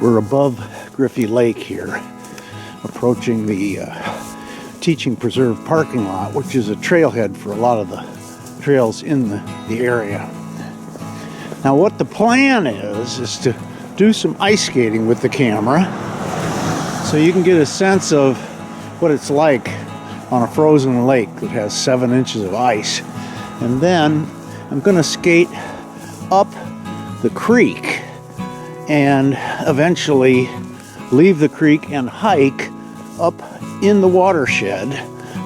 We're above Griffy Lake here, approaching the Teaching Preserve parking lot, which is a trailhead for a lot of the trails in the area. Now what the plan is to do some ice skating with the camera so you can get a sense of what it's like on a frozen lake that has 7 inches of ice. And then I'm going to skate up the creek and eventually leave the creek and hike up in the watershed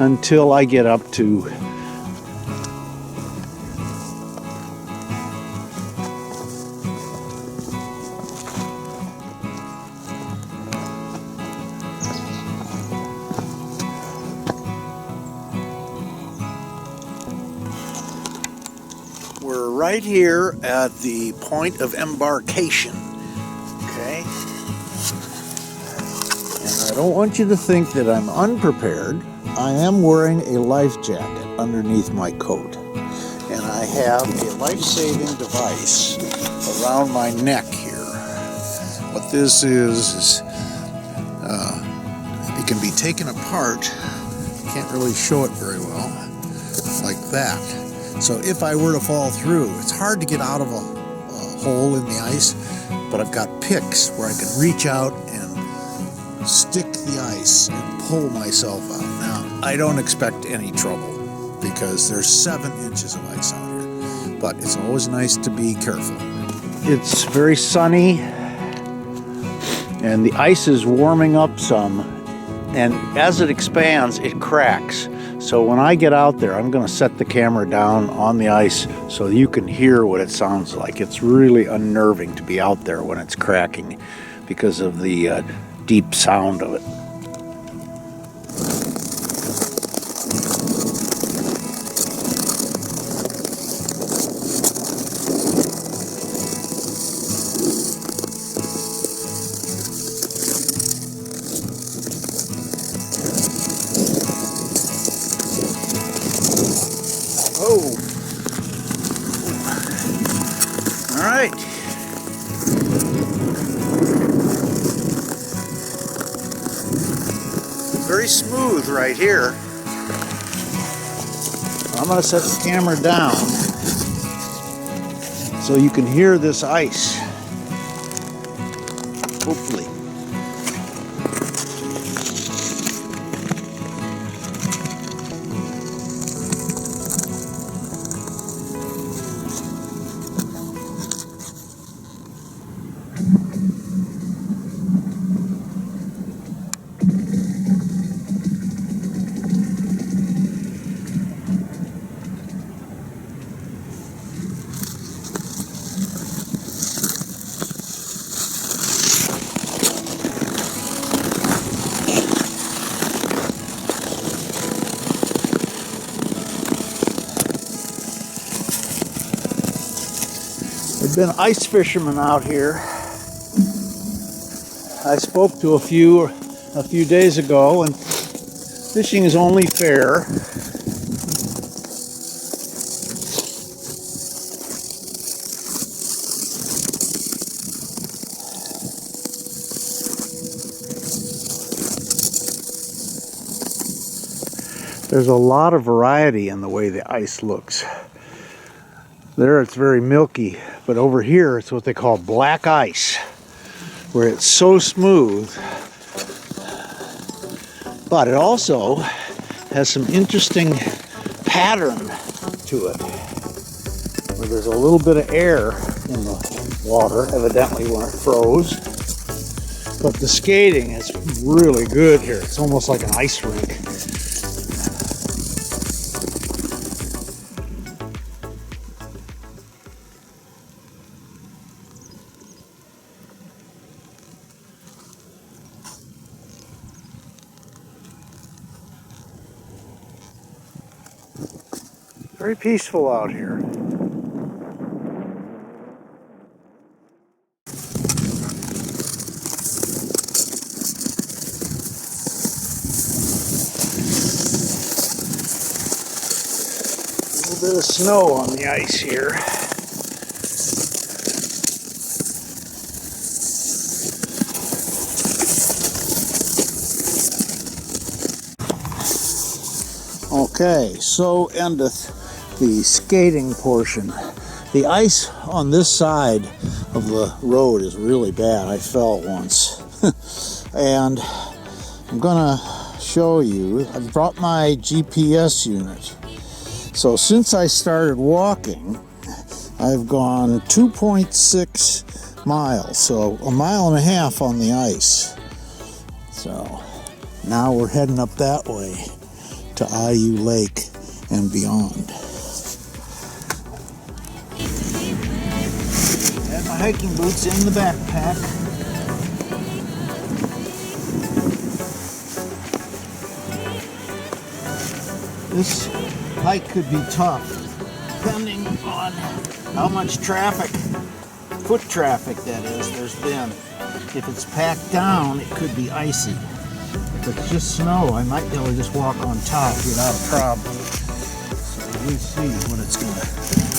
until I get up to We're right here at the point of embarkation. Okay? And I don't want you to think that I'm unprepared. I am wearing a life jacket underneath my coat. And I have a life-saving device around my neck here. What this is it can be taken apart. Can't really show it very well. Like that. So if I were to fall through, it's hard to get out of a hole in the ice, but I've got picks where I can reach out and stick the ice and pull myself out. Now, I don't expect any trouble because there's 7 inches of ice out here, but it's always nice to be careful. It's very sunny and the ice is warming up some, and as it expands, it cracks. So when I get out there, I'm going to set the camera down on the ice so you can hear what it sounds like. It's really unnerving to be out there when it's cracking because of the deep sound of it. Oh, all right. Very smooth right here. I'm going to set the camera down so you can hear this ice. Hopefully. There've been ice fishermen out here. I spoke to a few days ago, and fishing is only fair. There's a lot of variety in the way the ice looks. There it's very milky, but over here it's what they call black ice, where it's so smooth. But it also has some interesting pattern to it, where there's a little bit of air in the water, evidently when it froze. But the skating is really good here. It's almost like an ice rink. Very peaceful out here. A little bit of snow on the ice here. Okay, so endeth the skating portion. The ice on this side of the road is really bad. I fell once. And I'm gonna show you, I've brought my GPS unit. So since I started walking, I've gone 2.6 miles, so a mile and a half on the ice. So now we're heading up that way to IU Lake and beyond. Got my hiking boots in the backpack. This hike could be tough, depending on how much traffic, foot traffic that is, there's been. If it's packed down, it could be icy. If it's just snow, I might be able to just walk on top without a problem. So we'll see what it's going to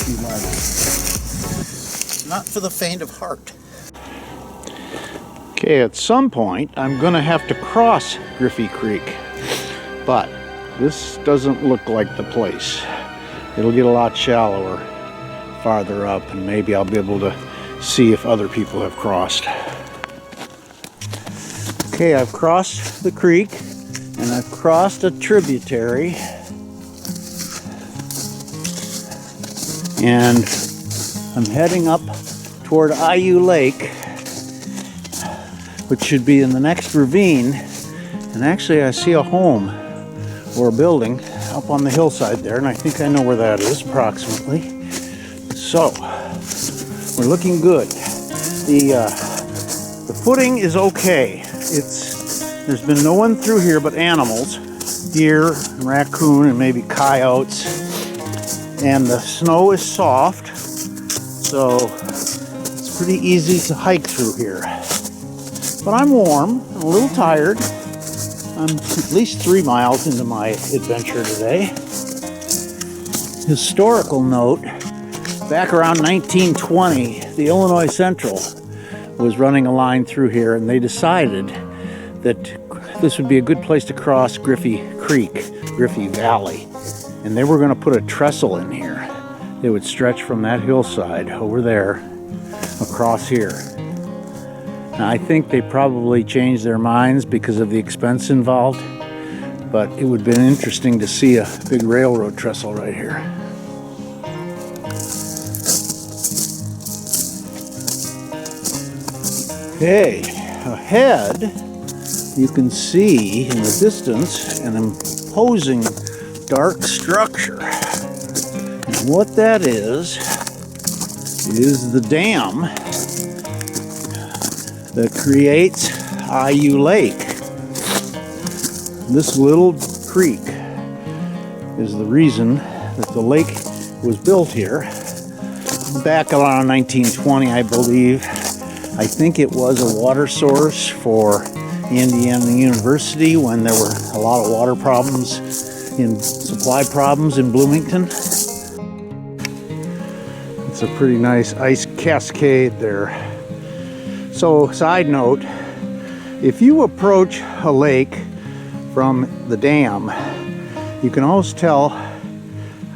be like. Not for the faint of heart. Okay, at some point, I'm going to have to cross Griffy Creek, but this doesn't look like the place. It'll get a lot shallower farther up, and maybe I'll be able to see if other people have crossed. Okay, I've crossed the creek, and I've crossed a tributary, and I'm heading up toward IU Lake, which should be in the next ravine. And actually I see a home or a building up on the hillside there, and I think I know where that is approximately. So we're looking good. The footing is okay. There's been no one through here but animals, deer, and raccoon, and maybe coyotes. And the snow is soft, so it's pretty easy to hike through here. But I'm warm, I'm a little tired. I'm at least 3 miles into my adventure today. Historical note, back around 1920, the Illinois Central was running a line through here, and they decided that this would be a good place to cross Griffy Creek, Griffy Valley. And they were going to put a trestle in here. It would stretch from that hillside over there across here. Now, I think they probably changed their minds because of the expense involved, but it would have been interesting to see a big railroad trestle right here. Okay, ahead you can see in the distance an imposing dark structure. And what that is the dam that creates IU Lake. This little creek is the reason that the lake was built here. Back around 1920, I believe. I think it was a water source for Indiana University when there were a lot of water problems, supply problems in Bloomington. It's a pretty nice ice cascade there. So, side note, if you approach a lake from the dam, you can always tell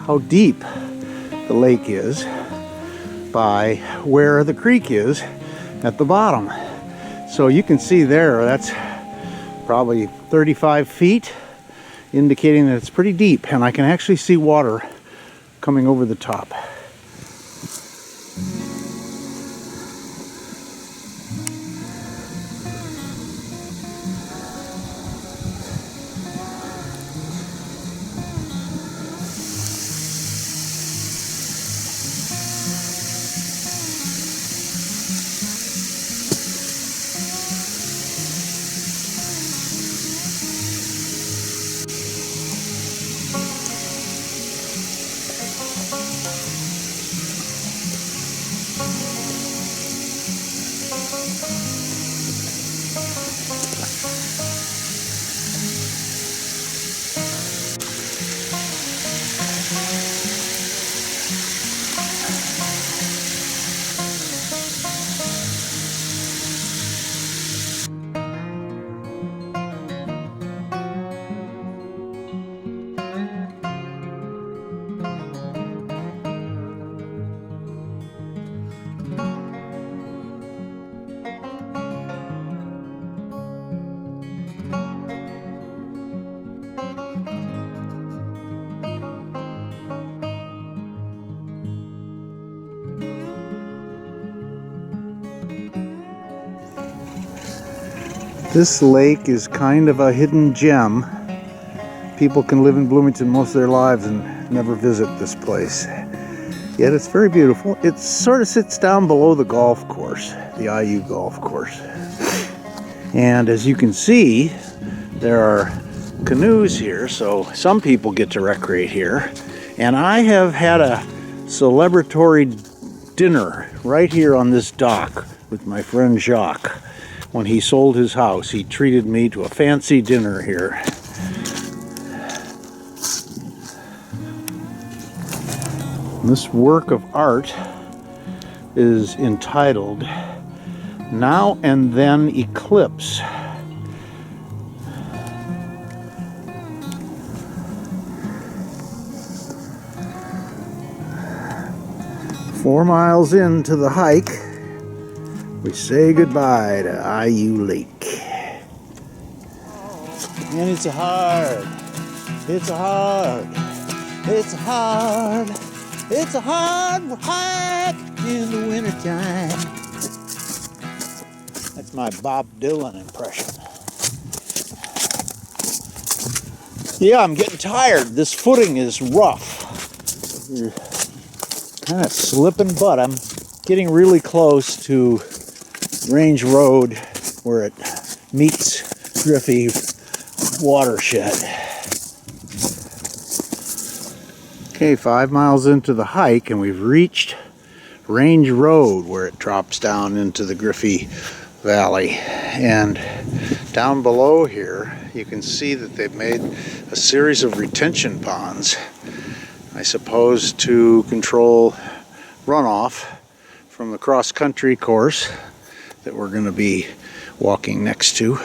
how deep the lake is by where the creek is at the bottom. So you can see there, that's probably 35 feet, indicating that it's pretty deep, and I can actually see water coming over the top. This lake is kind of a hidden gem. People can live in Bloomington most of their lives and never visit this place. Yet it's very beautiful. It sort of sits down below the golf course, the IU golf course. And as you can see, there are canoes here, so some people get to recreate here. And I have had a celebratory dinner right here on this dock with my friend Jacques. When he sold his house, he treated me to a fancy dinner here. This work of art is entitled Now and Then Eclipse. Four miles into the hike, we say goodbye to IU Lake. And it's a hard hike in the wintertime. That's my Bob Dylan impression. Yeah, I'm getting tired. This footing is rough. You're kind of slipping, but I'm getting really close to Range Road where it meets Griffy watershed. Okay, 5 miles into the hike and we've reached Range Road where it drops down into the Griffy Valley. And down below here you can see that they've made a series of retention ponds, I suppose to control runoff from the cross-country course that we're going to be walking next to.